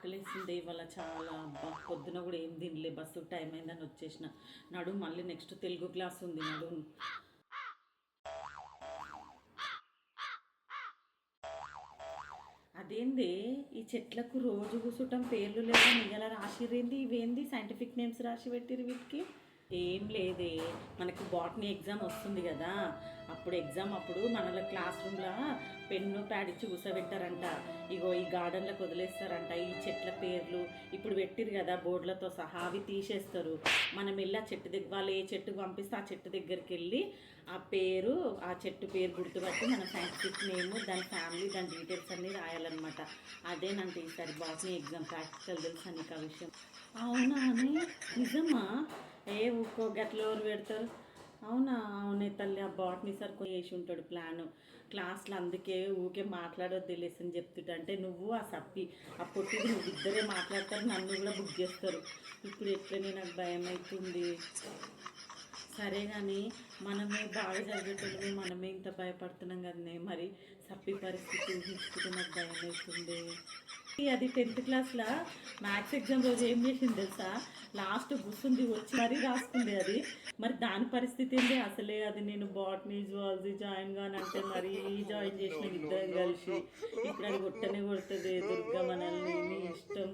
ఆకలేస్తుంది ఇవాళ చాలా. అబ్బా పొద్దున కూడా ఏం తినలే, బస్సు టైం అయిందని వచ్చేసిన. నడు మళ్ళీ నెక్స్ట్ తెలుగు క్లాస్ ఉంది, నడు. అదేంది ఈ చెట్లకు రోజు కూసుటం పేర్లు లేదా ఇలా రాసిరేంది? ఇవేంది సైంటిఫిక్ నేమ్స్ రాసి పెట్టిరు వీటికి? ఏం లేదే, మనకు బాటనీ ఎగ్జామ్ వస్తుంది కదా, అప్పుడు ఎగ్జామ్ అప్పుడు మనలో క్లాస్ రూమ్లో పెన్ను ప్యాడ్ ఇచ్చి కూర్చోబెట్టారంట. ఇగో ఈ గార్డెన్లకు వదిలేస్తారంట ఈ చెట్ల పేర్లు. ఇప్పుడు పెట్టిరు కదా బోర్డులతో సహా, అవి తీసేస్తారు. మనం వెళ్ళి ఆ చెట్టు దగ్గర, వాళ్ళు ఏ చెట్టుకు పంపిస్తే ఆ చెట్టు దగ్గరికి వెళ్ళి ఆ పేరు, ఆ చెట్టు పేరు గుర్తుపట్టి మన సైంటిఫిక్ నేమ్, దాని ఫ్యామిలీ, దాని డీటెయిల్స్ అన్నీ రాయాలన్నమాట. అదేనంటే ఈసారి బాటనీ ఎగ్జామ్ ప్రాక్టికల్ తెలుసా నీకు ఆ విషయం? అవునా అని? నిజమా? ఏ ఊకో గట్ల ఎవరు పెడతారు? అవునా? అవునే తల్లి, ఆ బాటనీ సార్ వేసి ఉంటాడు ప్లాను క్లాస్లో, అందుకే ఊకే మాట్లాడొద్దు లెసన్ చెప్తుంటే. అంటే నువ్వు ఆ సప్పి, ఆ పొట్టిది, నువ్వు ఇద్దరే మాట్లాడతారు, నన్ను కూడా బుక్ చేస్తారు. ఇప్పుడు ఎట్లనే నాకు భయం అవుతుంది. సరే కానీ మనమే బాగా చదివేటోళ్ళమే, మనమే ఇంత భయపడుతున్నాం కదనే, మరి సప్పి పరిస్థితి ఊహించుకుంటే నాకు భయం అవుతుంది. అది 10th క్లాస్లో మ్యాథ్స్ ఎగ్జామ్ రోజు ఏం చేసింది తెలుసా? లాస్ట్ గుర్తుంది వచ్చి మరీ రాసుకుంది అది. మరి దాని పరిస్థితి ఏంటి అసలే? అది నేను బాటనీ జువాలజీ జాయిన్ కానంటే మరీ జాయిన్ చేసిన ఇద్దరం కలిసి. ఇప్పుడు అది కొట్టనే కొడుతుంది దుర్గా మనల్ని, నీ ఇష్టం.